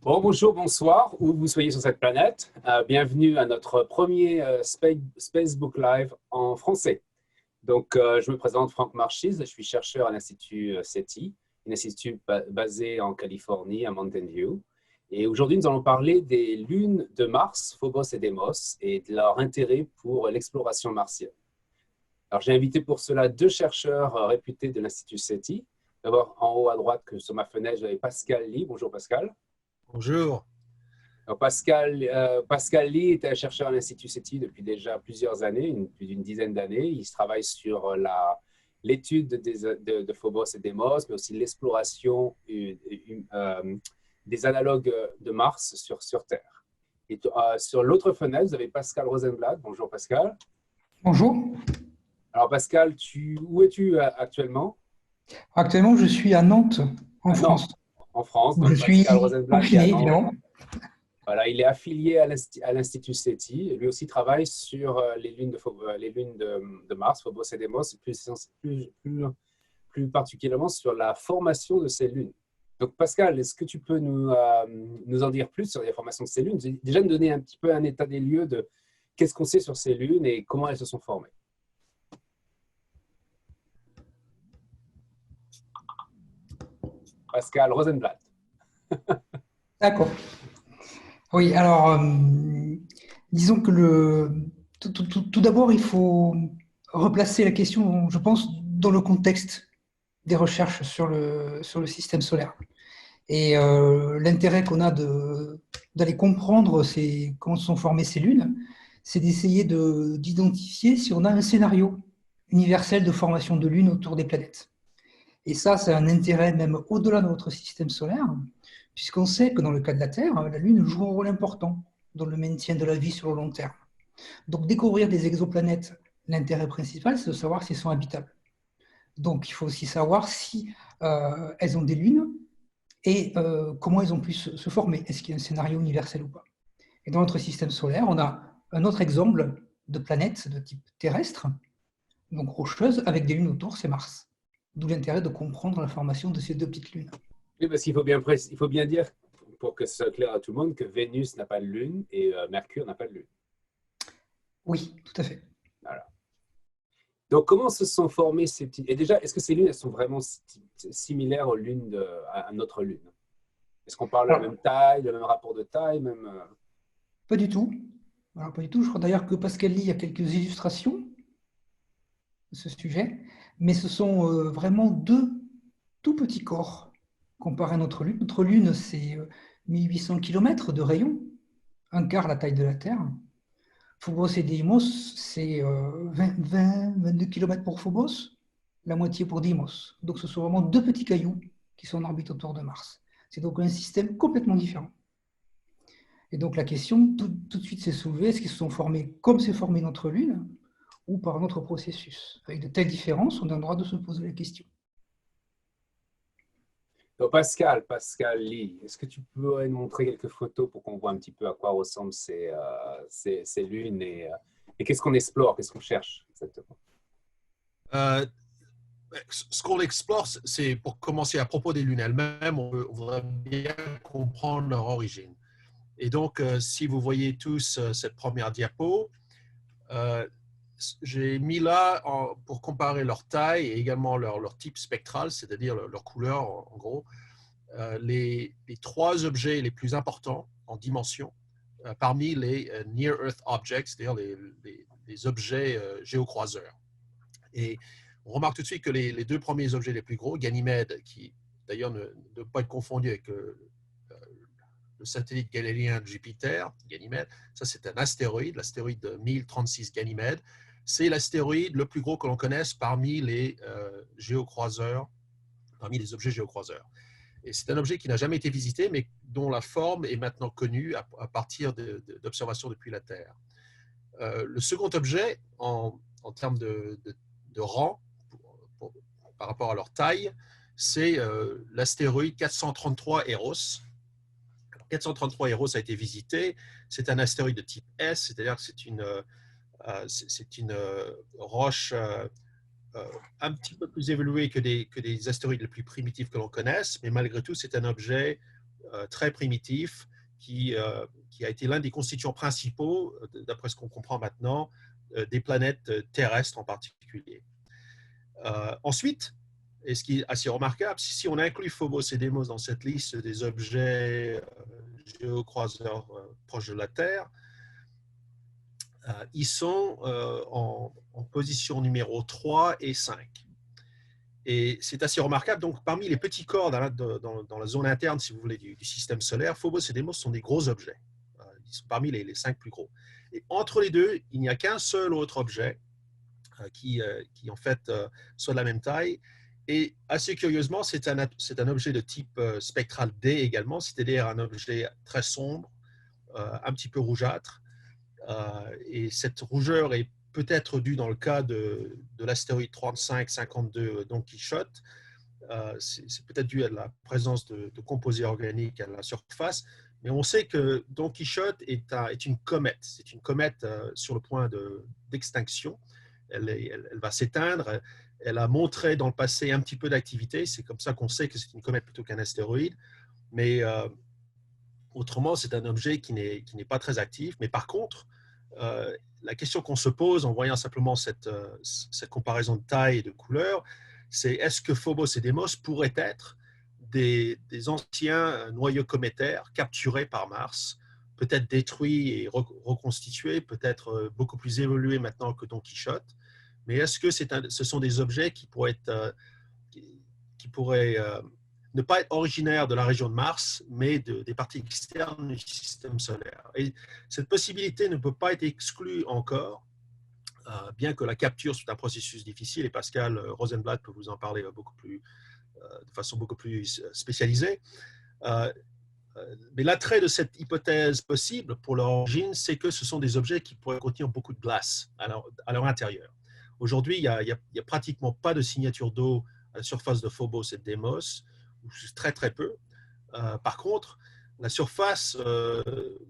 Bonjour, bonsoir, où vous soyez sur cette planète. Bienvenue à notre premier Spacebook Live en français. Je me présente Franck Marchis, je suis chercheur à l'Institut SETI, un institut basé en Californie, à Mountain View. Et aujourd'hui, nous allons parler des lunes de Mars, Phobos et Deimos, et de leur intérêt pour l'exploration martienne. Alors, j'ai invité pour cela deux chercheurs réputés de l'Institut SETI. D'abord, en haut à droite, sur ma fenêtre, j'avais Pascal Lee. Bonjour Pascal. Bonjour. Alors, Pascal Lee est chercheur à l'Institut SETI depuis déjà plusieurs années, plus d'une dizaine d'années. Il travaille sur l'étude de Phobos et Deimos, mais aussi l'exploration des analogues de Mars sur Terre. Et sur l'autre fenêtre, vous avez Pascal Rosenblatt. Bonjour Pascal. Bonjour. Alors Pascal, où es-tu actuellement? Actuellement, je suis à Nantes, en France. En France, donc donc je suis Pascal Rosenblatt confiné, évidemment. Voilà, il est affilié à l'Institut SETI. Lui aussi travaille sur les lunes de Mars, Phobos et Deimos, plus particulièrement sur la formation de ces lunes. Donc Pascal, est-ce que tu peux nous en dire plus sur les formations de ces lunes? Déjà nous donner un petit peu un état des lieux de qu'est-ce qu'on sait sur ces lunes et comment elles se sont formées. Pascal Rosenblatt. D'accord. Oui, alors, disons que tout d'abord, il faut replacer la question, je pense, dans le contexte des recherches sur le système solaire. Et l'intérêt qu'on a d'aller comprendre comment se sont formées ces lunes, c'est d'essayer d'identifier si on a un scénario universel de formation de lunes autour des planètes. Et ça, c'est un intérêt même au-delà de notre système solaire, puisqu'on sait que dans le cas de la Terre, la Lune joue un rôle important dans le maintien de la vie sur le long terme. Donc, découvrir des exoplanètes, l'intérêt principal, c'est de savoir si elles sont habitables. Donc, il faut aussi savoir si elles ont des lunes et comment elles ont pu se former. Est-ce qu'il y a un scénario universel ou pas? Et dans notre système solaire, on a un autre exemple de planète de type terrestre, donc rocheuse, avec des lunes autour, c'est Mars. D'où l'intérêt de comprendre la formation de ces deux petites lunes. Oui, parce qu'il faut bien dire, pour que ce soit clair à tout le monde, que Vénus n'a pas de lune et Mercure n'a pas de lune. Oui, tout à fait. Voilà. Donc, comment se sont formées ces petites... Et déjà, est-ce que ces lunes, elles sont vraiment similaires aux lunes à notre lune? Est-ce qu'on parle de la même taille, le même rapport de taille, même... Pas du tout. Alors, pas du tout. Je crois d'ailleurs que Pascal Lee a quelques illustrations de ce sujet, mais ce sont vraiment deux tout petits corps comparé à notre Lune. Notre Lune, c'est 1800 km de rayon, un quart la taille de la Terre. Phobos et Deimos, c'est 22 km pour Phobos, la moitié pour Deimos. Donc ce sont vraiment deux petits cailloux qui sont en orbite autour de Mars. C'est donc un système complètement différent. Et donc la question tout de suite s'est soulevée, est-ce qu'ils se sont formés comme s'est formée notre Lune ou par un autre processus? Avec de telles différences, on a le droit de se poser la question. Donc Pascal Lee, est-ce que tu peux nous montrer quelques photos pour qu'on voit un petit peu à quoi ressemblent ces lunes et qu'est-ce qu'on explore, qu'est-ce qu'on cherche exactement? Ce qu'on explore, c'est pour commencer à propos des lunes elles-mêmes, on voudrait bien comprendre leur origine. Et donc, si vous voyez tous cette première diapo, j'ai mis là pour comparer leur taille et également leur type spectral, c'est-à-dire leur couleur en gros, les trois objets les plus importants en dimension parmi les Near Earth Objects, c'est-à-dire les objets géocroiseurs. Et on remarque tout de suite que les deux premiers objets les plus gros, Ganymède, qui d'ailleurs ne doit pas être confondu avec le satellite galiléen de Jupiter, Ganymède, ça c'est un astéroïde, l'astéroïde 1036 Ganymède. C'est l'astéroïde le plus gros que l'on connaisse parmi les géocroiseurs, parmi les objets géocroiseurs. Et c'est un objet qui n'a jamais été visité, mais dont la forme est maintenant connue à partir d'observations depuis la Terre. Le second objet, en termes de rang, par rapport à leur taille, c'est l'astéroïde 433 Eros. 433 Eros a été visité. C'est un astéroïde de type S, c'est-à-dire que c'est une roche un petit peu plus évoluée que des astéroïdes les plus primitifs que l'on connaisse, mais malgré tout, c'est un objet très primitif qui a été l'un des constituants principaux, d'après ce qu'on comprend maintenant, des planètes terrestres en particulier. Ensuite, et ce qui est assez remarquable, si on inclut Phobos et Deimos dans cette liste des objets géocroiseurs proches de la Terre, ils sont en position numéro 3 et 5. Et c'est assez remarquable. Donc, parmi les petits corps dans la zone interne, si vous voulez, du système solaire, Phobos et Deimos sont des gros objets. Ils sont parmi les 5 plus gros. Et entre les deux, il n'y a qu'un seul autre objet qui en fait, soit de la même taille. Et assez curieusement, c'est un objet de type spectral D également, c'est-à-dire un objet très sombre, un petit peu rougeâtre. Et cette rougeur est peut-être due dans le cas de l'astéroïde 3552 Don Quichotte. C'est peut-être dû à la présence de composés organiques à la surface, mais on sait que Don Quichotte est une comète. C'est une comète sur le point d'extinction. Elle va s'éteindre. Elle a montré dans le passé un petit peu d'activité. C'est comme ça qu'on sait que c'est une comète plutôt qu'un astéroïde. Mais autrement, c'est un objet qui n'est pas très actif. Mais par contre, la question qu'on se pose en voyant simplement cette comparaison de taille et de couleur, c'est est-ce que Phobos et Deimos pourraient être des anciens noyaux cométaires capturés par Mars, peut-être détruits et reconstitués, peut-être beaucoup plus évolués maintenant que Don Quichotte. Mais est-ce que ce sont des objets qui pourraient ne pas être originaires de la région de Mars, mais des parties externes du système solaire? Et cette possibilité ne peut pas être exclue encore, bien que la capture soit un processus difficile, et Pascal Rosenblatt peut vous en parler de façon beaucoup plus spécialisée. Mais l'attrait de cette hypothèse possible pour leur origine, c'est que ce sont des objets qui pourraient contenir beaucoup de glace à leur intérieur. Aujourd'hui, il n'y a pratiquement pas de signature d'eau à la surface de Phobos et de Deimos, ou très très peu. Par contre, la surface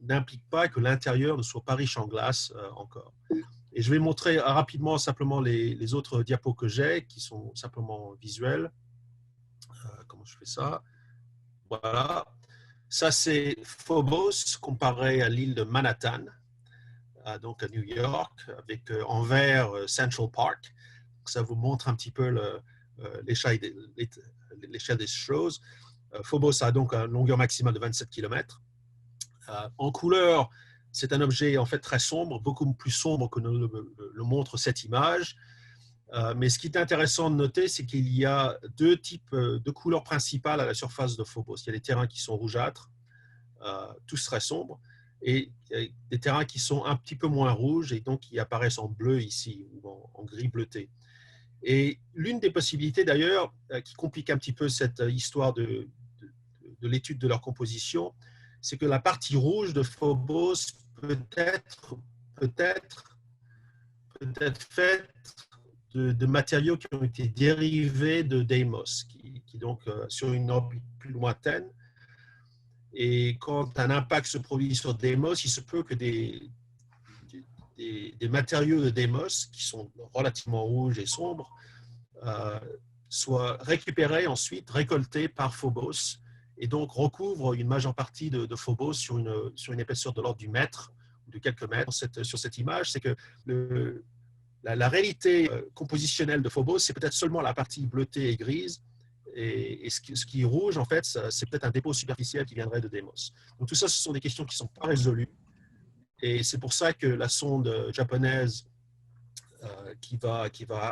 n'implique pas que l'intérieur ne soit pas riche en glace encore. Et je vais montrer rapidement simplement les autres diapos que j'ai, qui sont simplement visuels. Comment je fais ça? Voilà. Ça, c'est Phobos comparé à l'île de Manhattan, donc à New York, avec en vert Central Park. Ça vous montre un petit peu l'échelle des choses. Phobos a donc une longueur maximale de 27 km. En couleur, c'est un objet en fait très sombre, beaucoup plus sombre que le montre cette image. Mais ce qui est intéressant de noter, c'est qu'il y a deux types de couleurs principales à la surface de Phobos. Il y a des terrains qui sont rougeâtres, tous très sombres, et des terrains qui sont un petit peu moins rouges et donc qui apparaissent en bleu ici, ou en gris bleuté. Et l'une des possibilités d'ailleurs, qui complique un petit peu cette histoire de l'étude de leur composition, c'est que la partie rouge de Phobos peut être faite de matériaux qui ont été dérivés de Deimos, qui donc sur une orbite plus lointaine. Et quand un impact se produit sur Deimos, il se peut que des matériaux de Deimos, qui sont relativement rouges et sombres, soient récupérés ensuite, récoltés par Phobos, et donc recouvrent une majeure partie de Phobos sur une épaisseur de l'ordre du mètre, de quelques mètres. Sur cette image, c'est que la réalité compositionnelle de Phobos, c'est peut-être seulement la partie bleutée et grise, et ce qui est rouge, en fait, c'est peut-être un dépôt superficiel qui viendrait de Deimos. Donc tout ça, ce sont des questions qui ne sont pas résolues, et c'est pour ça que la sonde japonaise qui va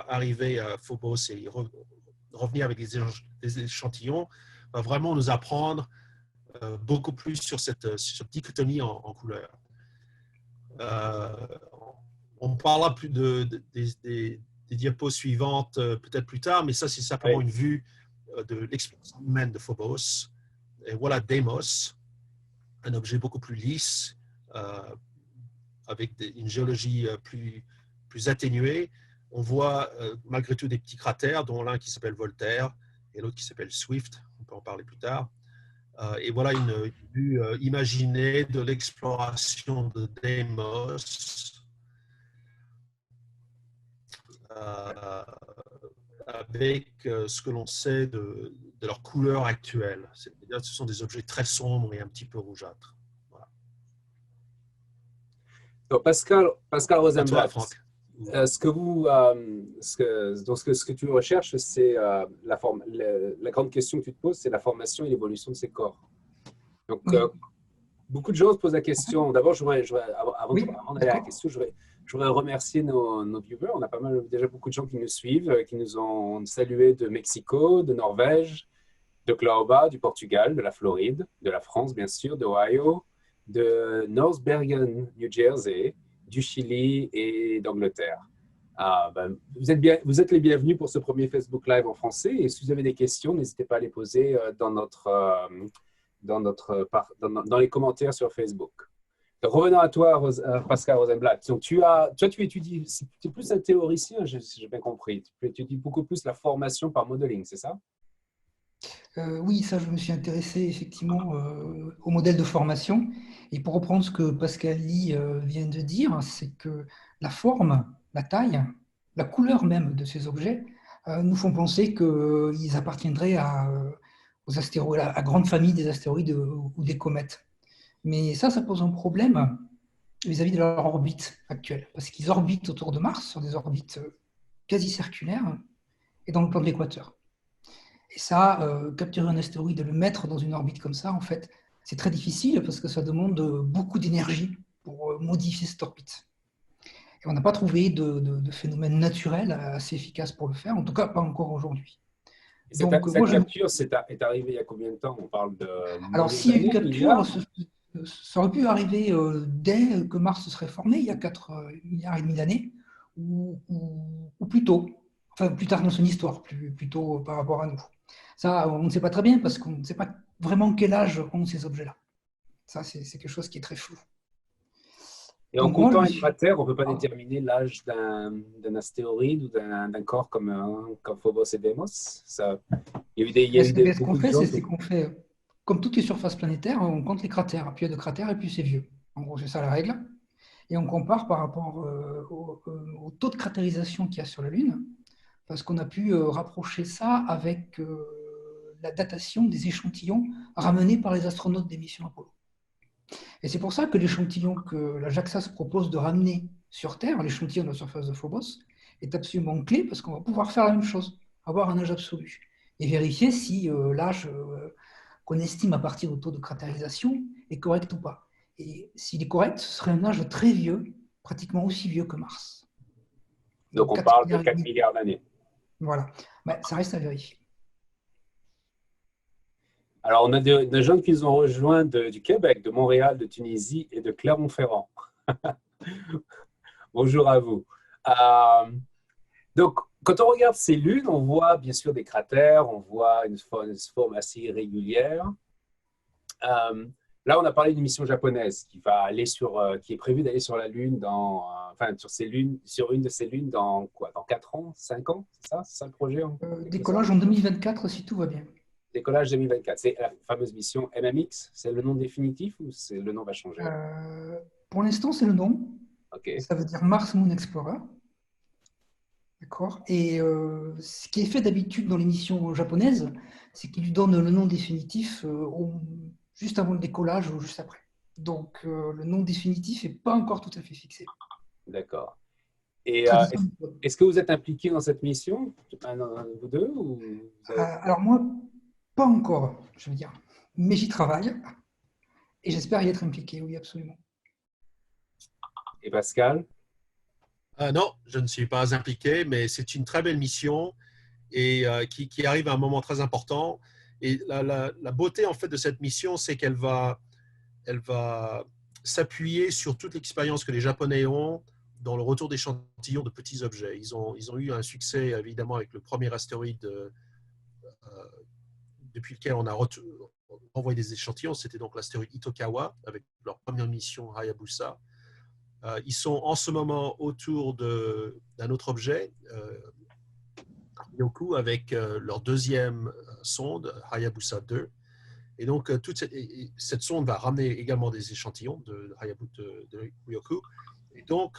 arriver à Phobos et revenir avec des échantillons va vraiment nous apprendre beaucoup plus sur cette dichotomie en couleur. On parlera plus des diapos suivantes peut-être plus tard, mais ça, c'est simplement une vue de l'exploration humaine de Phobos. Et voilà Deimos, un objet beaucoup plus lisse, avec une géologie plus atténuée. On voit malgré tout des petits cratères, dont l'un qui s'appelle Voltaire et l'autre qui s'appelle Swift. On peut en parler plus tard. Et voilà une vue imaginée de l'exploration de Deimos, avec ce que l'on sait de de leur couleur actuelle. C'est-à-dire que ce sont des objets très sombres et un petit peu rougeâtres. Voilà. Donc, Pascal À toi, Rosenblatt, Franck. ce que tu recherches, c'est la grande question que tu te poses, c'est la formation et l'évolution de ces corps. Donc, Oui, beaucoup de gens se posent la question. D'abord, oui, avant d'aller à la d'accord. question, je voudrais remercier nos viewers. On a déjà beaucoup de gens qui nous suivent, qui nous ont salués de Mexico, de Norvège, d'Oklahoma, du Portugal, de la Floride, de la France, bien sûr, d'Ohio, de North Bergen, New Jersey, du Chili et d'Angleterre. Vous êtes les bienvenus pour ce premier Facebook Live en français. Et si vous avez des questions, n'hésitez pas à les poser dans les commentaires sur Facebook. Donc, revenons à toi, Pascal Rosenblatt. Donc, tu étudies, tu es plus un théoricien, j'ai bien compris. Tu étudies beaucoup plus la formation par modeling, c'est ça? Oui, ça, je me suis intéressé effectivement au modèle de formation. Et pour reprendre ce que Pascal Lee vient de dire, c'est que la forme, la taille, la couleur même de ces objets nous font penser qu'ils appartiendraient aux astéroïdes, à grande famille des astéroïdes ou des comètes. Mais ça pose un problème vis-à-vis de leur orbite actuelle, parce qu'ils orbitent autour de Mars sur des orbites quasi circulaires et dans le plan de l'équateur. Et ça, capturer un astéroïde et le mettre dans une orbite comme ça, en fait, c'est très difficile parce que ça demande beaucoup d'énergie pour modifier cette orbite. Et on n'a pas trouvé de phénomène naturel assez efficace pour le faire, en tout cas pas encore aujourd'hui. Donc, Cette capture est arrivée il y a combien de temps? On parle de alors millions s'il y a une d'années, capture, milliards? ça aurait pu arriver dès que Mars se serait formé, il y a 4 milliards et demi d'années, ou plus tôt, enfin plus tard dans son histoire, plus tôt par rapport à nous. Ça, on ne sait pas très bien parce qu'on ne sait pas vraiment quel âge ont ces objets-là. Ça, c'est quelque chose qui est très flou. Et en Donc moi, je comptant me les suis... cratères, on ne peut pas Ah, déterminer l'âge d'un astéroïde ou d'un corps comme Phobos et Deimos. Il y a eu ce qu'on beaucoup de fait, gens c'est qu'on fait, comme toutes les surfaces planétaires, on compte les cratères. Plus il y a de cratères, et plus c'est vieux. En gros, c'est ça la règle. Et on compare par rapport au taux de cratérisation qu'il y a sur la Lune, parce qu'on a pu rapprocher ça avec la datation des échantillons ramenés par les astronautes des missions Apollo. Et c'est pour ça que l'échantillon que la JAXA se propose de ramener sur Terre, l'échantillon de la surface de Phobos, est absolument clé parce qu'on va pouvoir faire la même chose, avoir un âge absolu, et vérifier si l'âge qu'on estime à partir du taux de cratérisation est correct ou pas. Et s'il est correct, ce serait un âge très vieux, pratiquement aussi vieux que Mars. donc Donc on 4 parle de milliards et 4 demi. milliards d'années. Voilà. Mais ça reste à vérifier. Alors, on a des gens qui nous ont rejoints du Québec, de Montréal, de Tunisie et de Clermont-Ferrand. Bonjour à vous. Euh, donc, quand on regarde ces lunes, on voit bien sûr des cratères, on voit une forme assez irrégulière. Euh, Là, on a parlé d'une mission japonaise qui est prévue d'aller sur la Lune sur une de ces lunes dans quoi? Dans 4 ans, 5 ans? C'est ça le projet en quelque sorte? Décollage en 2024 si tout va bien. Décollage 2024. C'est la fameuse mission MMX. C'est le nom définitif ou le nom va changer? Euh, pour l'instant, c'est le nom. OK. Ça veut dire Mars Moon Explorer. D'accord. Et ce qui est fait d'habitude dans les missions japonaises, c'est qu'ils lui donnent le nom définitif juste avant le décollage ou juste après. Donc le nom définitif n'est pas encore tout à fait fixé. D'accord. Et Tradition. est-ce que vous êtes impliqué dans cette mission, vous deux, ou Alors moi, pas encore, je veux dire. Mais j'y travaille et j'espère y être impliqué, oui, absolument. et Pascal? Non, je ne suis pas impliqué, mais c'est une très belle mission et qui arrive à un moment très important. Et la beauté en fait de cette mission, c'est elle va s'appuyer sur toute l'expérience que les Japonais ont dans le retour d'échantillons de petits objets. Ils ont eu un succès évidemment avec le premier astéroïde depuis lequel on a envoyé des échantillons. C'était donc l'astéroïde Itokawa avec leur première mission Hayabusa. Ils sont en ce moment autour d'un autre objet, Yoku, avec leur deuxième sonde, Hayabusa 2. Et donc, toute cette sonde va ramener également des échantillons de Hayabusa de Yoku. Et donc,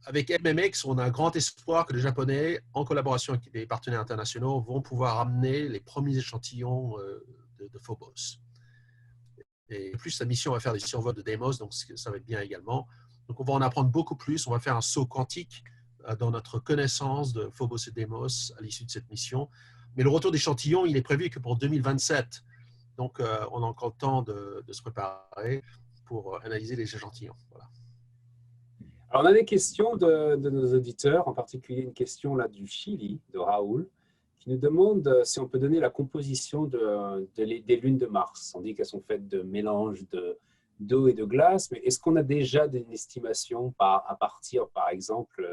avec MMX, on a un grand espoir que les Japonais, en collaboration avec des partenaires internationaux, vont pouvoir amener les premiers échantillons de Phobos. Et en plus, la mission va faire des survols de Deimos, donc ça va être bien également. Donc, on va en apprendre beaucoup plus. On va faire un saut quantique dans notre connaissance de Phobos et Deimos à l'issue de cette mission. Mais le retour d'échantillons, il est prévu que pour 2027. Donc, on a encore le temps de se préparer pour analyser les échantillons. Voilà. Alors, on a des questions de nos auditeurs, en particulier une question là du Chili, de Raoul, qui nous demande si on peut donner la composition des lunes de Mars. On dit qu'elles sont faites de mélange d'eau et de glace, mais est-ce qu'on a déjà une estimation à partir, par exemple,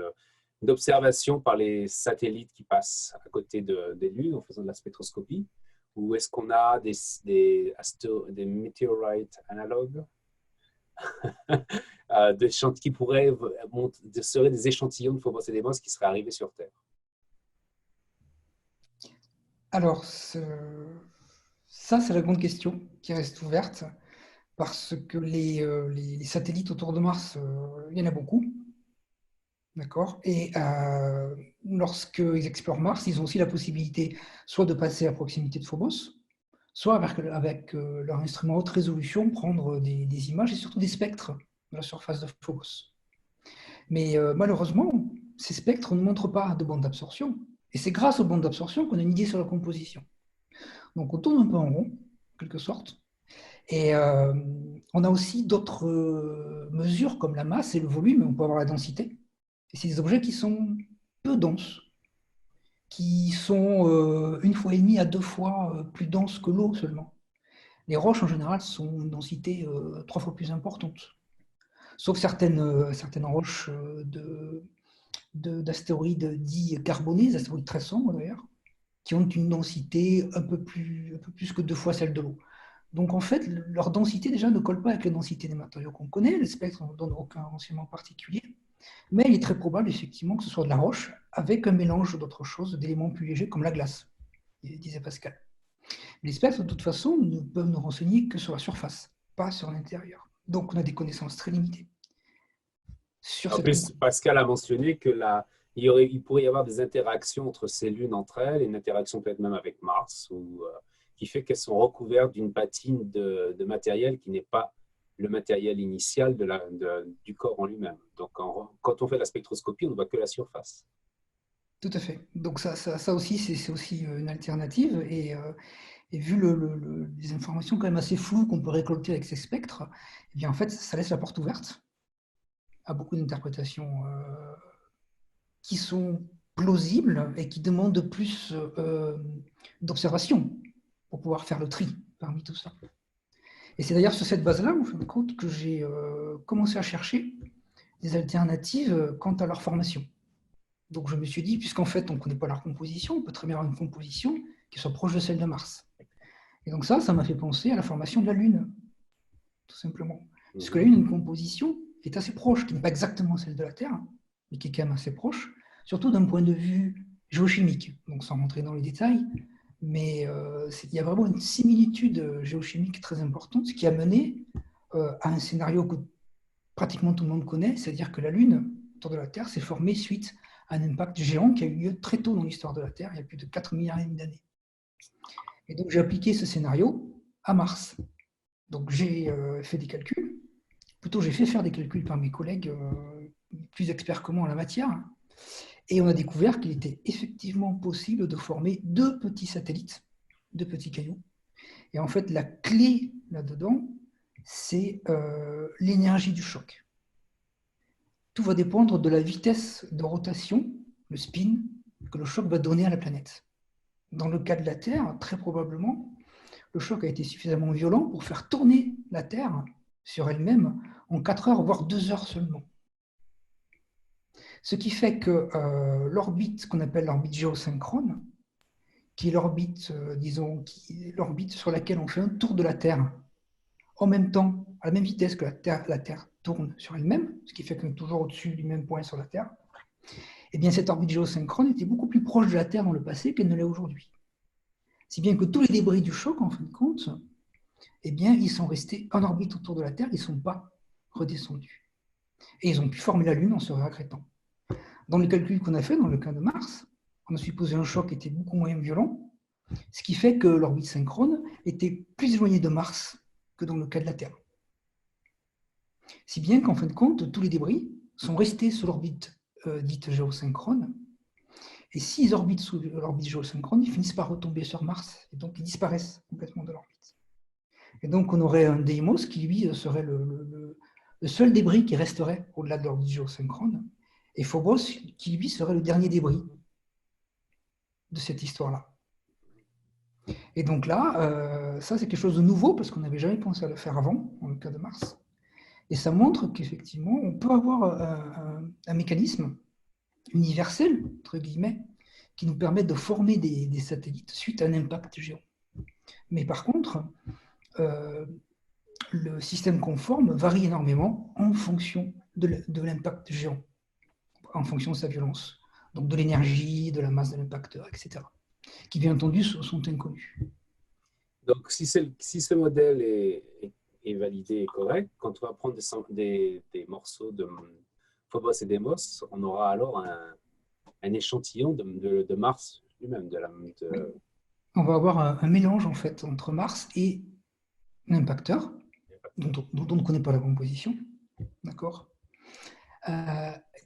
d'observations par les satellites qui passent à côté des lunes en faisant de la spectroscopie? Ou est-ce qu'on a des météorites analogues qui seraient des échantillons de Phobos et Deimos qui seraient arrivés sur Terre? Alors, ça, c'est la grande question qui reste ouverte, parce que les satellites autour de Mars, il y en a beaucoup. D'accord. Et lorsqu'ils explorent Mars, ils ont aussi la possibilité soit de passer à proximité de Phobos, soit avec leur instrument haute résolution, prendre des images et surtout des spectres de la surface de Phobos. Mais malheureusement, ces spectres ne montrent pas de bande d'absorption. Et c'est grâce aux bandes d'absorption qu'on a une idée sur la composition. Donc on tourne un peu en rond, en quelque sorte. Et on a aussi d'autres mesures comme la masse et le volume, on peut avoir la densité. Et c'est des objets qui sont peu denses, qui sont 1,5 à 2 fois plus denses que l'eau seulement. Les roches, en général, sont une densité 3 fois plus importante. Sauf certaines roches d'astéroïdes dits carbonés, des astéroïdes très sombres d'ailleurs, qui ont une densité un peu plus que 2 fois celle de l'eau. Donc en fait, leur densité déjà ne colle pas avec la densité des matériaux qu'on connaît. Les spectres ne donnent aucun renseignement particulier. Mais il est très probable effectivement que ce soit de la roche avec un mélange d'autres choses, d'éléments plus légers comme la glace, disait Pascal. Les spectres, de toute façon, ne peuvent nous renseigner que sur la surface, pas sur l'intérieur. Donc on a des connaissances très limitées. En plus, Pascal a mentionné il pourrait y avoir des interactions entre ces lunes entre elles, une interaction peut-être même avec Mars, qui fait qu'elles sont recouvertes d'une patine de matériel qui n'est pas le matériel initial du corps en lui-même. Donc, quand on fait la spectroscopie, on ne voit que la surface. Tout à fait. Donc ça aussi, c'est aussi une alternative. Et vu les informations quand même assez floues qu'on peut récolter avec ces spectres, eh bien, en fait, ça laisse la porte ouverte à beaucoup d'interprétations qui sont plausibles et qui demandent plus d'observation pour pouvoir faire le tri parmi tout ça. Et c'est d'ailleurs sur cette base-là, en fin de compte, que j'ai commencé à chercher des alternatives quant à leur formation. Donc je me suis dit, puisqu'en fait on ne connaît pas leur composition, on peut très bien avoir une composition qui soit proche de celle de Mars. Et donc ça m'a fait penser à la formation de la Lune, tout simplement. Puisque la Lune a une composition qui est assez proche, qui n'est pas exactement celle de la Terre, mais qui est quand même assez proche, surtout d'un point de vue géochimique. Donc sans rentrer dans les détails, mais il y a vraiment une similitude géochimique très importante, ce qui a mené à un scénario que pratiquement tout le monde connaît, c'est-à-dire que la Lune, autour de la Terre, s'est formée suite à un impact géant qui a eu lieu très tôt dans l'histoire de la Terre, il y a plus de 4 milliards et demi d'années. Et donc j'ai appliqué ce scénario à Mars. Donc j'ai fait des calculs, plutôt j'ai fait faire des calculs par mes collègues plus experts que moi en la matière, et on a découvert qu'il était effectivement possible de former 2 petits satellites, 2 petits cailloux. Et en fait, la clé là-dedans, c'est l'énergie du choc. Tout va dépendre de la vitesse de rotation, le spin, que le choc va donner à la planète. Dans le cas de la Terre, très probablement, le choc a été suffisamment violent pour faire tourner la Terre sur elle-même en 4 heures, voire 2 heures seulement. Ce qui fait que l'orbite qu'on appelle l'orbite géosynchrone, qui est l'orbite, l'orbite sur laquelle on fait un tour de la Terre en même temps, à la même vitesse que la Terre tourne sur elle-même, ce qui fait qu'on est toujours au-dessus du même point sur la Terre, eh bien cette orbite géosynchrone était beaucoup plus proche de la Terre dans le passé qu'elle ne l'est aujourd'hui. Si bien que tous les débris du choc, en fin de compte, eh bien, ils sont restés en orbite autour de la Terre, ils ne sont pas redescendus. Et ils ont pu former la Lune en se réaccrétant. dans le calcul qu'on a fait dans le cas de Mars, on a supposé un choc qui était beaucoup moins violent, ce qui fait que l'orbite synchrone était plus éloignée de Mars que dans le cas de la Terre. Si bien qu'en fin de compte, tous les débris sont restés sur l'orbite dite géosynchrone. Et s'ils orbitent sous l'orbite géosynchrone, ils finissent par retomber sur Mars. Et donc, ils disparaissent complètement de l'orbite. Et donc, on aurait un Deimos qui, lui, serait le seul débris qui resterait au-delà de l'orbite géosynchrone. Et Phobos, qui, lui, serait le dernier débris de cette histoire-là. Et donc là, ça, c'est quelque chose de nouveau, parce qu'on n'avait jamais pensé à le faire avant, dans le cas de Mars. Et ça montre qu'effectivement, on peut avoir un mécanisme universel, entre guillemets, qui nous permet de former des satellites suite à un impact géant. Mais par contre, le système qu'on forme varie énormément en fonction de l'impact géant, en fonction de sa violence. Donc de l'énergie, de la masse de l'impacteur, etc. Qui, bien entendu, sont inconnus. Donc, si ce modèle est validé et correct, quand on va prendre des morceaux de Phobos et Deimos, on aura alors un échantillon de Mars lui-même. Oui. On va avoir un mélange, en fait, entre Mars et l'impacteur, dont on ne connaît pas la composition. D'accord.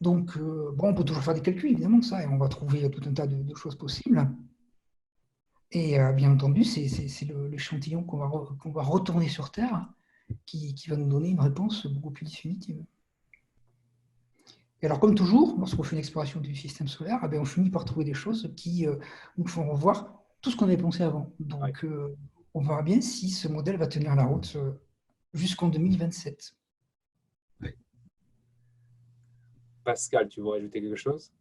Donc, bon, on peut toujours faire des calculs, évidemment, ça, et on va trouver tout un tas de choses possibles. Et bien entendu, c'est l'échantillon qu'on va retourner sur Terre qui va nous donner une réponse beaucoup plus définitive. Et alors, comme toujours, lorsqu'on fait une exploration du système solaire, eh bien, on finit par trouver des choses qui nous font revoir tout ce qu'on avait pensé avant. Donc, on verra bien si ce modèle va tenir la route jusqu'en 2027. Pascal, tu veux ajouter quelque chose?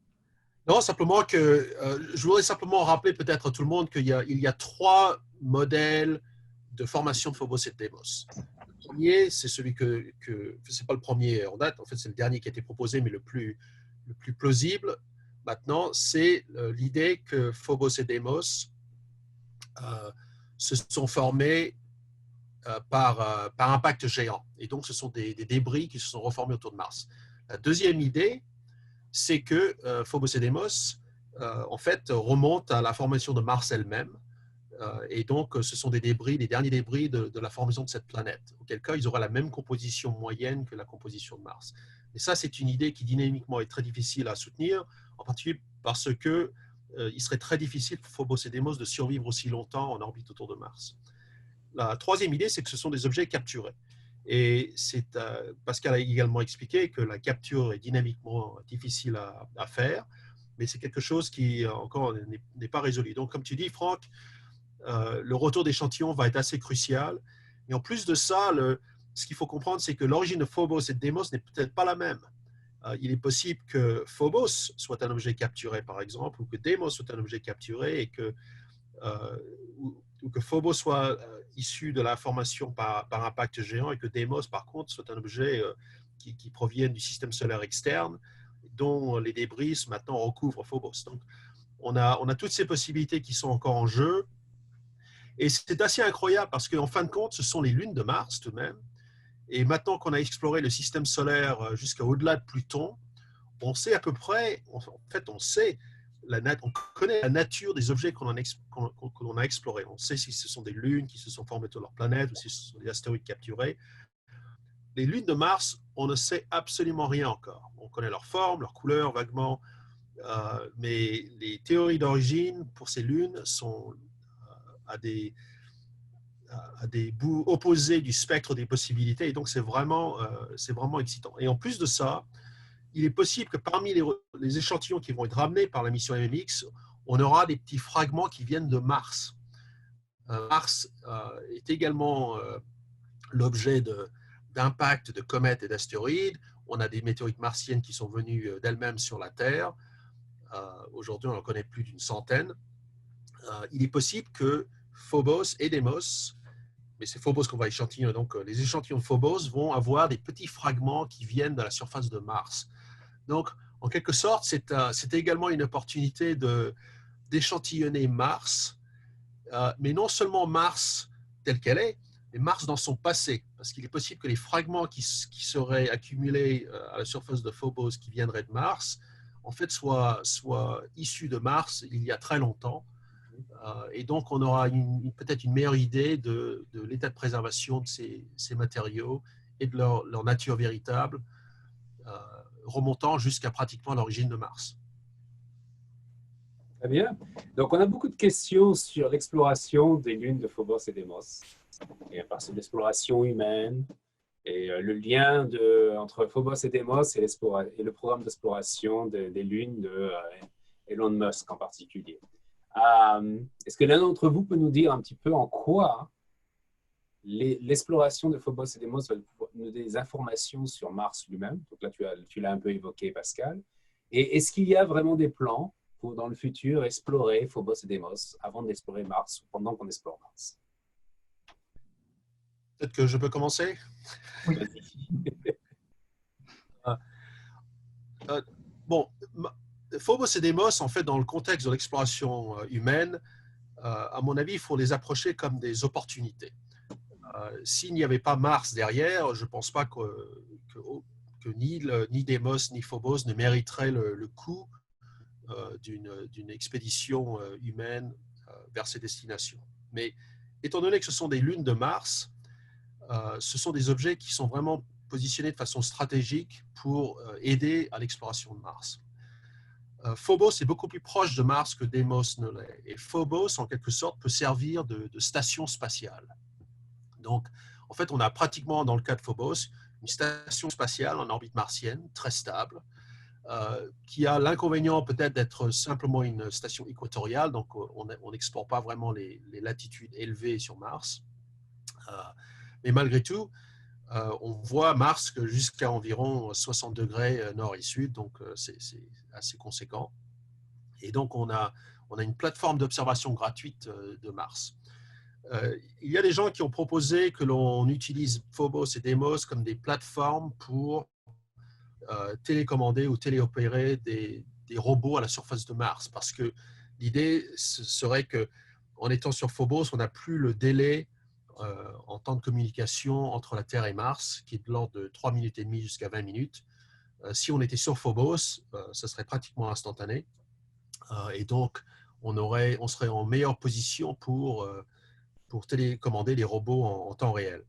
Non, simplement que je voudrais simplement rappeler peut-être à tout le monde qu'il y a 3 modèles de formation de Phobos et de Deimos. Le premier, c'est celui c'est pas le premier en date, en fait c'est le dernier qui a été proposé, mais le plus plausible maintenant, c'est l'idée que Phobos et Deimos se sont formés par impact géant. Et donc ce sont des débris qui se sont reformés autour de Mars. La deuxième idée, c'est que Phobos et Deimos, en fait, remontent à la formation de Mars elle-même. Et donc, ce sont des débris, les derniers débris de la formation de cette planète. Auquel cas, ils auraient la même composition moyenne que la composition de Mars. Et ça, c'est une idée qui, dynamiquement, est très difficile à soutenir, en particulier parce que il serait très difficile pour Phobos et Deimos de survivre aussi longtemps en orbite autour de Mars. La troisième idée, c'est que ce sont des objets capturés. Et Pascal a également expliqué que la capture est dynamiquement difficile à faire, mais c'est quelque chose qui encore n'est pas résolu. Donc, comme tu dis, Franck, le retour d'échantillons va être assez crucial. Et en plus de ça, ce qu'il faut comprendre, c'est que l'origine de Phobos et de Deimos n'est peut-être pas la même. Il est possible que Phobos soit un objet capturé, par exemple, ou que Deimos soit un objet capturé, et que ou que Phobos soit issu de la formation par impact géant et que Deimos, par contre, soit un objet qui provienne du système solaire externe dont les débris maintenant recouvrent Phobos. Donc, on a toutes ces possibilités qui sont encore en jeu. Et c'est assez incroyable parce qu'en fin de compte, ce sont les lunes de Mars tout de même. Et maintenant qu'on a exploré le système solaire jusqu'à au-delà de Pluton, on sait à peu près, on connaît la nature des objets qu'on a explorés. On sait si ce sont des lunes qui se sont formées autour de leur planète ou si ce sont des astéroïdes capturés. Les lunes de Mars, on ne sait absolument rien encore. On connaît leur forme, leur couleur vaguement, mais les théories d'origine pour ces lunes sont à des bouts opposés du spectre des possibilités, et donc c'est vraiment excitant. Et en plus de ça, il est possible que parmi les échantillons qui vont être ramenés par la mission MMX, on aura des petits fragments qui viennent de Mars. Mars est également l'objet d'impacts de comètes et d'astéroïdes. On a des météorites martiennes qui sont venues d'elles-mêmes sur la Terre. Aujourd'hui, on en connaît plus d'une centaine. Il est possible que Phobos et Deimos, mais c'est Phobos qu'on va échantillonner, donc les échantillons de Phobos vont avoir des petits fragments qui viennent de la surface de Mars. Donc, en quelque sorte, c'est également une opportunité d'échantillonner Mars, mais non seulement Mars telle qu'elle est, mais Mars dans son passé, parce qu'il est possible que les fragments qui seraient accumulés à la surface de Phobos, qui viendraient de Mars, en fait, soit issus de Mars il y a très longtemps. Et donc, on aura peut-être une meilleure idée de l'état de préservation de ces matériaux et de leur nature véritable, remontant jusqu'à pratiquement l'origine de Mars. Très bien. Donc, on a beaucoup de questions sur l'exploration des lunes de Phobos et Deimos, et à partir de l'exploration humaine, et le lien entre Phobos et Deimos et le programme d'exploration des lunes de Elon Musk en particulier. Est-ce que l'un d'entre vous peut nous dire un petit peu en quoi l'exploration de Phobos et Deimos va nous donner des informations sur Mars lui-même? Donc là, tu l'as un peu évoqué, Pascal. Et est-ce qu'il y a vraiment des plans pour, dans le futur, explorer Phobos et Deimos avant d'explorer Mars ou pendant qu'on explore Mars? Peut-être que je peux commencer? Oui. Bon, Phobos et Deimos, en fait, dans le contexte de l'exploration humaine, à mon avis, il faut les approcher comme des opportunités. S'il n'y avait pas Mars derrière, je ne pense pas que ni Deimos ni Phobos ne mériteraient le coût d'une expédition humaine vers ces destinations. Mais étant donné que ce sont des lunes de Mars, ce sont des objets qui sont vraiment positionnés de façon stratégique pour aider à l'exploration de Mars. Phobos est beaucoup plus proche de Mars que Deimos ne l'est. Et Phobos, en quelque sorte, peut servir de station spatiale. Donc, en fait, on a pratiquement, dans le cas de Phobos, une station spatiale en orbite martienne, très stable, qui a l'inconvénient peut-être d'être simplement une station équatoriale, donc on n'explore pas vraiment les latitudes élevées sur Mars. Mais malgré tout, on voit Mars que jusqu'à environ 60 degrés nord et sud, donc c'est assez conséquent. Et donc, on a une plateforme d'observation gratuite de Mars. Il y a des gens qui ont proposé que l'on utilise Phobos et Deimos comme des plateformes pour télécommander ou téléopérer des robots à la surface de Mars, parce que l'idée serait qu'en étant sur Phobos, on n'a plus le délai en temps de communication entre la Terre et Mars, qui est de l'ordre de 3 minutes et demie jusqu'à 20 minutes. Si on était sur Phobos, ça serait pratiquement instantané. Et donc, on serait en meilleure position pour télécommander les robots en temps réel.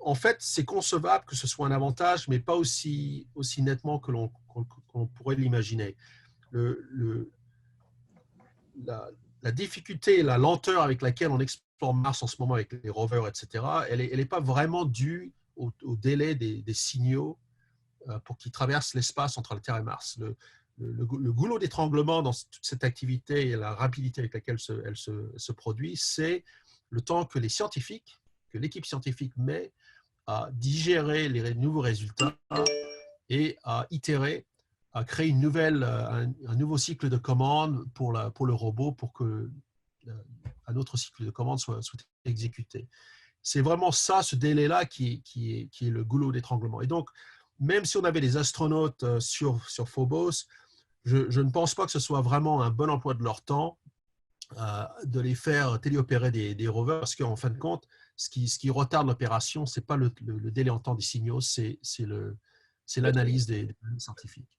En fait, c'est concevable que ce soit un avantage, mais pas aussi nettement que l'on pourrait l'imaginer. La difficulté et la lenteur avec laquelle on explore Mars en ce moment avec les rovers, etc., elle n'est pas vraiment due au délai des signaux pour qu'ils traversent l'espace entre la Terre et Mars. Le goulot d'étranglement dans toute cette activité et la rapidité avec laquelle elle se produit, c'est le temps que l'équipe scientifique met à digérer les nouveaux résultats et à itérer, à créer un nouveau cycle de commande pour le robot pour que un autre cycle de commande soit exécuté. C'est vraiment ça, ce délai-là, qui est le goulot d'étranglement. Et donc, même si on avait des astronautes sur Phobos, je ne pense pas que ce soit vraiment un bon emploi de leur temps de les faire téléopérer des rovers, parce qu'en fin de compte, ce qui retarde l'opération, ce n'est pas le délai en temps des signaux, c'est l'analyse des données scientifiques.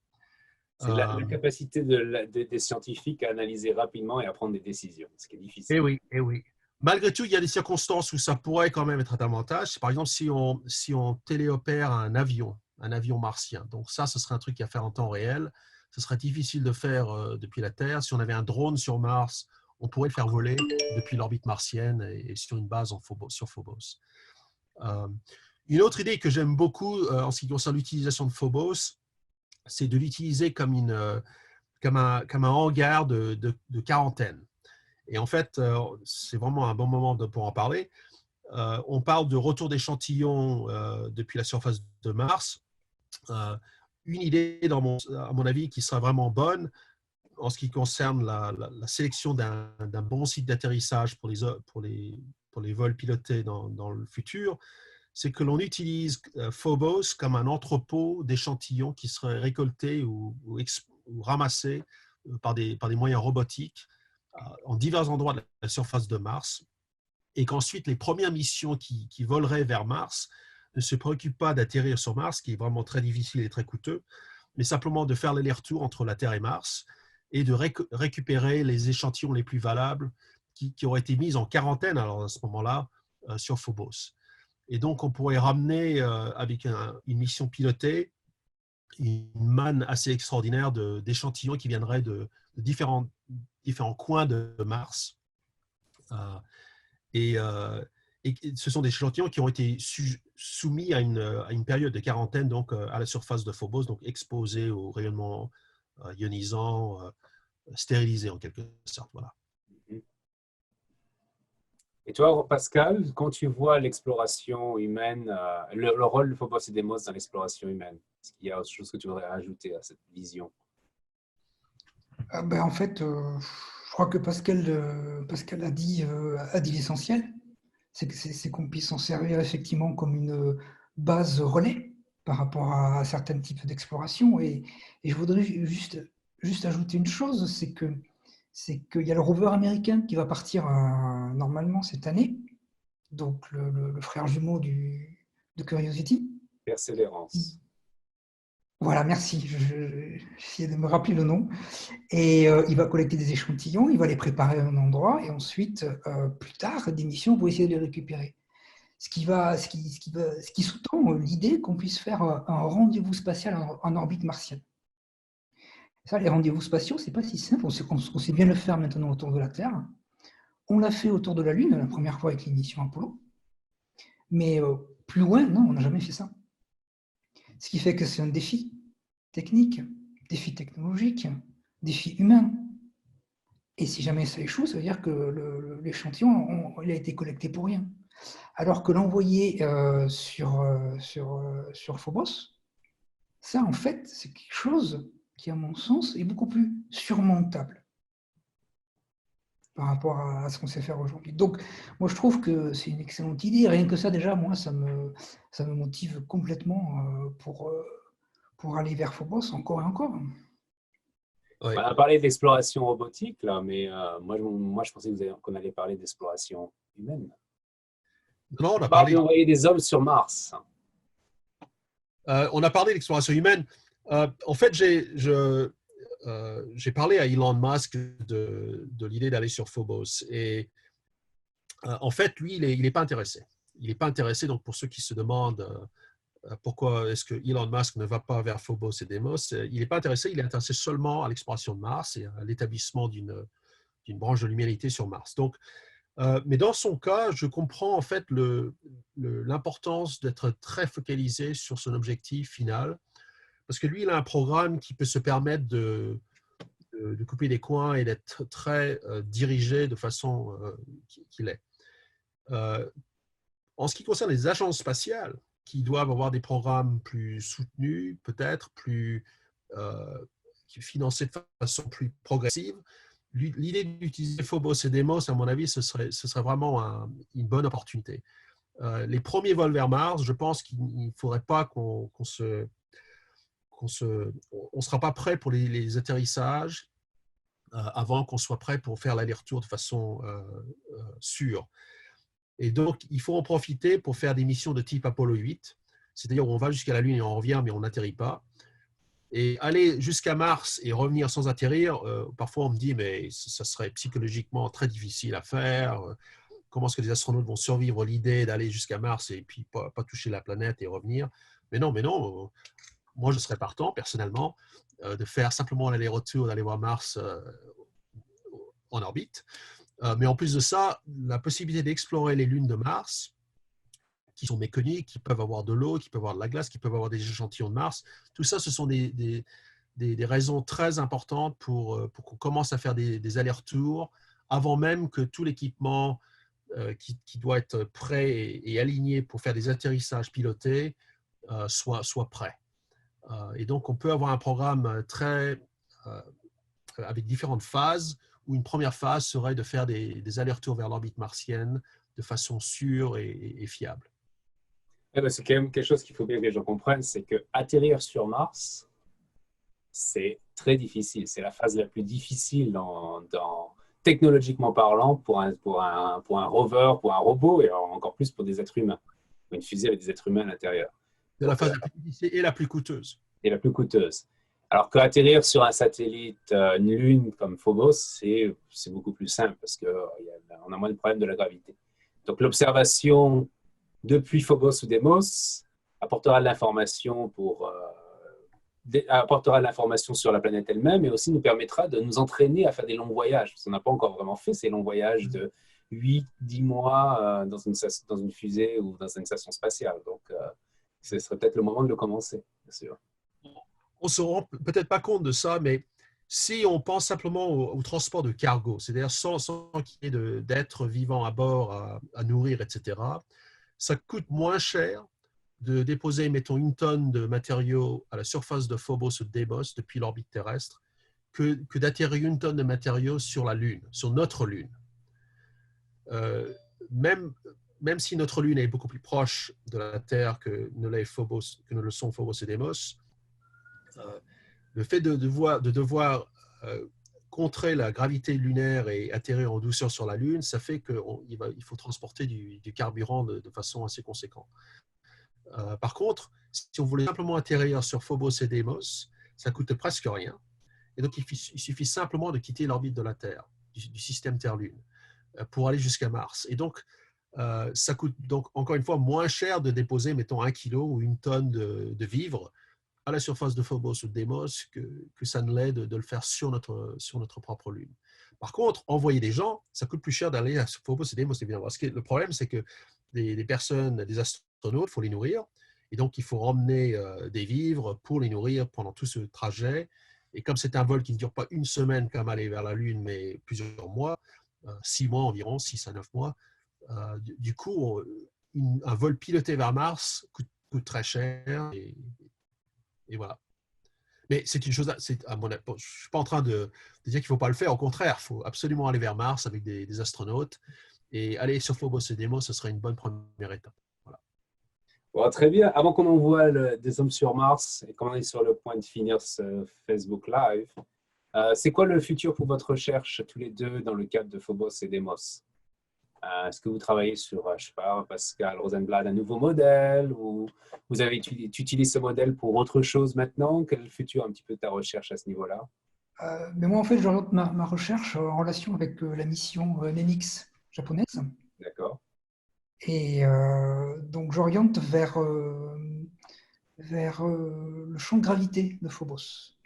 C'est la capacité des scientifiques à analyser rapidement et à prendre des décisions, ce qui est difficile. Eh oui. Malgré tout, il y a des circonstances où ça pourrait quand même être un avantage. Par exemple, si on téléopère un avion martien. Donc ça, ce serait un truc à faire en temps réel. Ce serait difficile de faire depuis la Terre. Si on avait un drone sur Mars, on pourrait le faire voler depuis l'orbite martienne et sur une base sur Phobos. Une autre idée que j'aime beaucoup en ce qui concerne l'utilisation de Phobos, c'est de l'utiliser comme un hangar de quarantaine. Et en fait, c'est vraiment un bon moment pour en parler. On parle de retour d'échantillons depuis la surface de Mars. Une idée, à mon avis, qui sera vraiment bonne en ce qui concerne la sélection d'un bon site d'atterrissage pour les vols pilotés dans le futur, c'est que l'on utilise Phobos comme un entrepôt d'échantillons qui seraient récoltés ou ramassés par des moyens robotiques en divers endroits de la surface de Mars, et qu'ensuite les premières missions qui voleraient vers Mars ne se préoccupent pas d'atterrir sur Mars, qui est vraiment très difficile et très coûteux, mais simplement de faire l'aller-retour entre la Terre et Mars et de récupérer les échantillons les plus valables qui auraient été mis en quarantaine alors, à ce moment-là sur Phobos. Et donc, on pourrait ramener avec une mission pilotée une manne assez extraordinaire d'échantillons qui viendraient de différents coins de Mars. Et ce sont des échantillons qui ont été soumis à une période de quarantaine donc, à la surface de Phobos, donc exposés au rayonnement ionisant, stérilisés en quelque sorte. Voilà. Et toi, Pascal, quand tu vois l'exploration humaine, le rôle de Phobos et Deimos dans l'exploration humaine, est-ce qu'il y a autre chose que tu voudrais ajouter à cette vision? En fait, je crois que Pascal a dit l'essentiel, c'est qu'on puisse s'en servir effectivement comme une base relais par rapport à certains types d'exploration. Et je voudrais juste ajouter une chose, c'est qu'il y a le rover américain qui va partir normalement cette année, donc le frère jumeau de Curiosity. Persévérance. Voilà, merci. J'essayais de me rappeler le nom. Et il va collecter des échantillons, il va les préparer à un endroit, et ensuite, plus tard, des missions pour essayer de les récupérer. Ce qui sous-tend l'idée qu'on puisse faire un rendez-vous spatial en orbite martienne. Ça, les rendez-vous spatiaux, c'est pas si simple. On sait bien le faire maintenant autour de la Terre. On l'a fait autour de la Lune, la première fois avec les missions Apollo. Mais plus loin, non, on n'a jamais fait ça. Ce qui fait que c'est un défi technique, défi technologique, défi humain. Et si jamais ça échoue, ça veut dire que l'échantillon il a été collecté pour rien. Alors que l'envoyer sur Phobos, ça, en fait, c'est quelque chose qui, à mon sens, est beaucoup plus surmontable par rapport à ce qu'on sait faire aujourd'hui. Donc, moi, je trouve que c'est une excellente idée. Rien que ça, déjà, moi, ça me motive complètement pour aller vers Phobos encore et encore. Ouais. On a parlé d'exploration robotique, là, mais moi, je pensais qu'on allait parler d'exploration humaine. Non, on a parlé d'envoyer des hommes sur Mars. On a parlé d'exploration humaine. En fait, j'ai parlé à Elon Musk de l'idée d'aller sur Phobos. Et en fait, lui, il n'est pas intéressé. Il n'est pas intéressé, donc pour ceux qui se demandent pourquoi est-ce que Elon Musk ne va pas vers Phobos et Deimos, il n'est pas intéressé, il est intéressé seulement à l'exploration de Mars et à l'établissement d'une branche de l'humanité sur Mars. Donc, mais dans son cas, je comprends en fait l'importance d'être très focalisé sur son objectif final, parce que lui, il a un programme qui peut se permettre de couper des coins et d'être très dirigé de façon qu'il est. En ce qui concerne les agences spatiales, qui doivent avoir des programmes plus soutenus, peut-être plus financés de façon plus progressive, l'idée d'utiliser Phobos et Deimos, à mon avis, ce serait vraiment une bonne opportunité. Les premiers vols vers Mars, je pense qu'il ne faudrait pas on sera pas prêt pour les atterrissages avant qu'on soit prêt pour faire l'aller-retour de façon sûre. Et donc, il faut en profiter pour faire des missions de type Apollo 8, c'est-à-dire où on va jusqu'à la Lune et on revient, mais on n'atterrit pas. Et aller jusqu'à Mars et revenir sans atterrir, parfois on me dit, mais ça serait psychologiquement très difficile à faire. Comment est-ce que les astronautes vont survivre l'idée d'aller jusqu'à Mars et puis pas toucher la planète et revenir? Mais non, moi je serais partant, personnellement, de faire simplement l'aller-retour, d'aller voir Mars en orbite. Mais en plus de ça, la possibilité d'explorer les lunes de Mars, qui sont méconnues, qui peuvent avoir de l'eau, qui peuvent avoir de la glace, qui peuvent avoir des échantillons de Mars, tout ça, ce sont des raisons très importantes pour qu'on commence à faire des allers-retours avant même que tout l'équipement qui doit être prêt et aligné pour faire des atterrissages pilotés soit prêt. Et donc, on peut avoir un programme avec différentes phases, où une première phase serait de faire des allers-retours vers l'orbite martienne de façon sûre et fiable. C'est quand même quelque chose qu'il faut bien que les gens comprennent, c'est qu'atterrir sur Mars, c'est très difficile. C'est la phase la plus difficile technologiquement parlant pour un rover, pour un robot, et encore plus pour des êtres humains, pour une fusée avec des êtres humains à l'intérieur. C'est la phase la plus difficile et la plus coûteuse. Et la plus coûteuse. Alors qu'atterrir sur un satellite, une lune comme Phobos, c'est beaucoup plus simple parce qu'on a moins de problèmes de la gravité. Donc l'observation depuis Phobos ou Deimos apportera de l'information sur la planète elle-même, mais aussi nous permettra de nous entraîner à faire des longs voyages. Parce qu'on n'a pas encore vraiment fait ces longs voyages de 8-10 mois dans une fusée ou dans une station spatiale. Donc, ce serait peut-être le moment de le commencer, bien sûr. On ne se rend peut-être pas compte de ça, mais si on pense simplement au transport de cargo, c'est-à-dire sans qu'il y ait d'êtres vivants à bord à nourrir, etc., ça coûte moins cher de déposer, mettons, 1 tonne de matériaux à la surface de Phobos ou de Deimos depuis l'orbite terrestre que d'atterrir 1 tonne de matériaux sur la Lune, sur notre Lune. Même si notre Lune est beaucoup plus proche de la Terre que ne le sont Phobos et Deimos, le fait de devoir contrer la gravité lunaire et atterrir en douceur sur la Lune, ça fait qu'il faut transporter du carburant de façon assez conséquente. Par contre, si on voulait simplement atterrir sur Phobos et Deimos, ça coûte presque rien. Et donc, il suffit simplement de quitter l'orbite de la Terre, du système Terre-Lune, pour aller jusqu'à Mars. Et donc, ça coûte donc encore une fois moins cher de déposer, mettons, 1 kilo ou 1 tonne de vivres à la surface de Phobos ou de Deimos que ça ne l'est de le faire sur notre propre Lune. Par contre, envoyer des gens, ça coûte plus cher d'aller à Phobos et Deimos, évidemment. Parce que le problème, c'est que des personnes, des astronautes, il faut les nourrir. Et donc, il faut emmener des vivres pour les nourrir pendant tout ce trajet. Et comme c'est un vol qui ne dure pas 1 semaine comme aller vers la Lune, mais plusieurs mois, 6 mois environ, 6 à 9 mois, du coup, un vol piloté vers Mars coûte très cher. Et voilà. Mais c'est une chose, à mon avis, je ne suis pas en train de dire qu'il ne faut pas le faire. Au contraire, il faut absolument aller vers Mars avec des astronautes. Et aller sur Phobos et Deimos, ce serait une bonne première étape. Voilà. Bon, très bien. Avant qu'on envoie des hommes sur Mars et qu'on est sur le point de finir ce Facebook Live, c'est quoi le futur pour votre recherche tous les deux dans le cadre de Phobos et Deimos? Est-ce que vous travaillez sur, je ne sais pas, Pascal Rosenblatt, un nouveau modèle, ou tu utilises ce modèle pour autre chose maintenant? Quel est le futur un petit peu de ta recherche à ce niveau-là? Mais moi, en fait, j'oriente ma recherche en relation avec la mission MEMIX japonaise. D'accord. Et donc, j'oriente vers le champ de gravité de Phobos,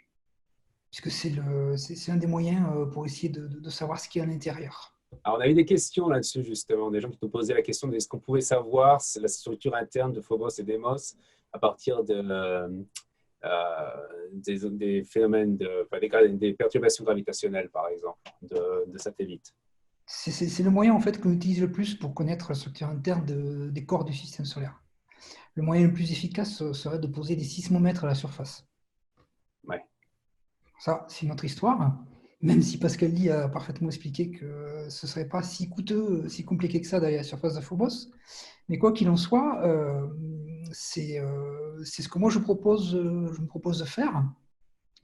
puisque c'est un des moyens pour essayer de savoir ce qu'il y a à l'intérieur. Alors, on a eu des questions là-dessus, justement, des gens qui nous posaient la question de est-ce qu'on pouvait savoir la structure interne de Phobos et Deimos à partir des phénomènes, des perturbations gravitationnelles, par exemple, de satellites. C'est le moyen en fait qu'on utilise le plus pour connaître la structure interne des corps du système solaire. Le moyen le plus efficace serait de poser des sismomètres à la surface. Ouais. Ça, c'est une autre histoire, même si Pascal Lie a parfaitement expliqué que ce ne serait pas si coûteux, si compliqué que ça d'aller à la surface de Phobos. Mais quoi qu'il en soit, c'est ce que moi je me propose de faire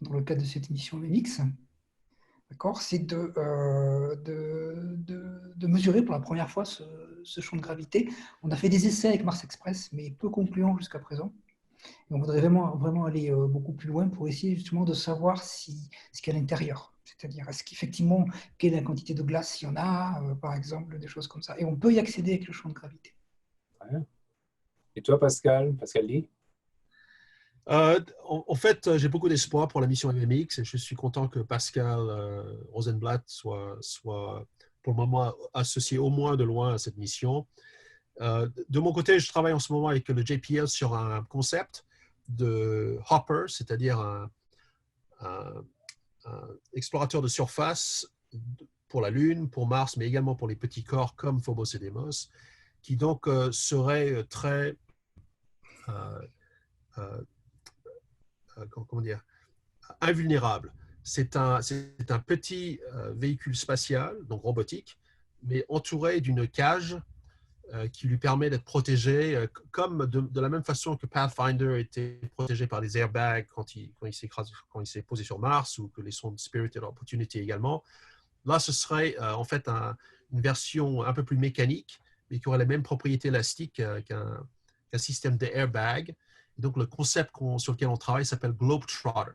dans le cadre de cette émission MEMIX. D'accord, c'est de mesurer pour la première fois ce champ de gravité. On a fait des essais avec Mars Express, mais peu concluants jusqu'à présent. Et on voudrait vraiment aller beaucoup plus loin pour essayer justement de savoir ce qu'il y a à l'intérieur. C'est-à-dire, est-ce qu'effectivement, quelle est la quantité de glace il y en a, par exemple, des choses comme ça. Et on peut y accéder avec le champ de gravité. Ouais. Et toi, Pascal Lie? En fait, j'ai beaucoup d'espoir pour la mission MEMIX et je suis content que Pascal Rosenblatt soit pour le moment associé au moins de loin à cette mission. De mon côté, je travaille en ce moment avec le JPL sur un concept de hopper, c'est-à-dire un explorateur de surface pour la Lune, pour Mars, mais également pour les petits corps comme Phobos et Deimos, qui donc serait très comment dire, invulnérable. C'est un petit véhicule spatial, donc robotique, mais entouré d'une cage qui lui permet d'être protégé, comme de la même façon que Pathfinder était protégé par les airbags quand il s'est posé sur Mars, ou que les sondes Spirit et Opportunity également. Là, ce serait en fait une version un peu plus mécanique, mais qui aurait les mêmes propriétés élastiques qu'un système de airbag. Donc, le concept sur lequel on travaille s'appelle Globetrotter.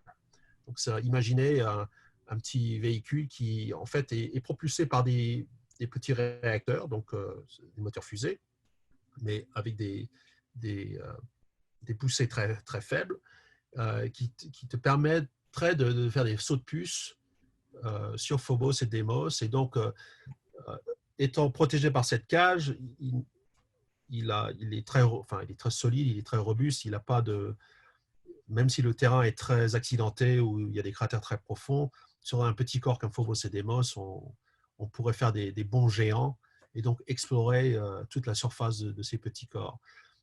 Donc, imaginez un petit véhicule qui, en fait, est propulsé par des petits réacteurs, donc des moteurs fusées, mais avec des poussées très, très faibles, qui te permettraient de faire des sauts de puce sur Phobos et Deimos. Et donc, étant protégé par cette cage, il est très solide, il est très robuste, il n'a pas de... Même si le terrain est très accidenté ou il y a des cratères très profonds, sur un petit corps comme Phobos et Deimos, on pourrait faire des bons géants et donc explorer toute la surface de ces petits corps.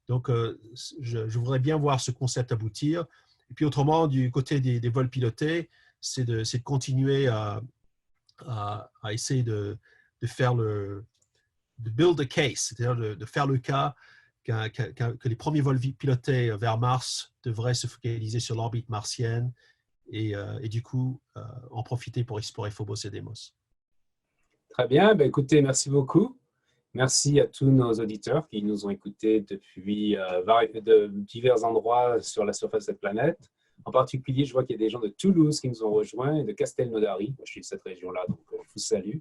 Donc, je voudrais bien voir ce concept aboutir. Et puis, autrement, du côté des vols pilotés, c'est de continuer à essayer de faire de build a case, c'est-à-dire de faire le cas que les premiers vols pilotés vers Mars devraient se focaliser sur l'orbite martienne et du coup, en profiter pour explorer Phobos et Deimos. Très bien. Ben, écoutez, merci beaucoup. Merci à tous nos auditeurs qui nous ont écoutés depuis de divers endroits sur la surface de cette planète. En particulier, je vois qu'il y a des gens de Toulouse qui nous ont rejoints et de Castelnaudary. Moi, je suis de cette région-là, donc je vous salue.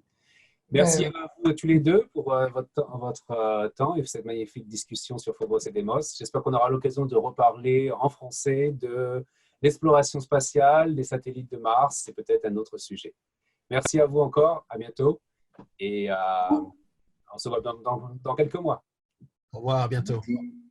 Merci à vous tous les deux pour votre temps et cette magnifique discussion sur Phobos et Deimos. J'espère qu'on aura l'occasion de reparler en français de l'exploration spatiale, des satellites de Mars. C'est peut-être un autre sujet. Merci à vous encore. À bientôt. Et on se voit dans quelques mois. Au revoir, à bientôt. Merci.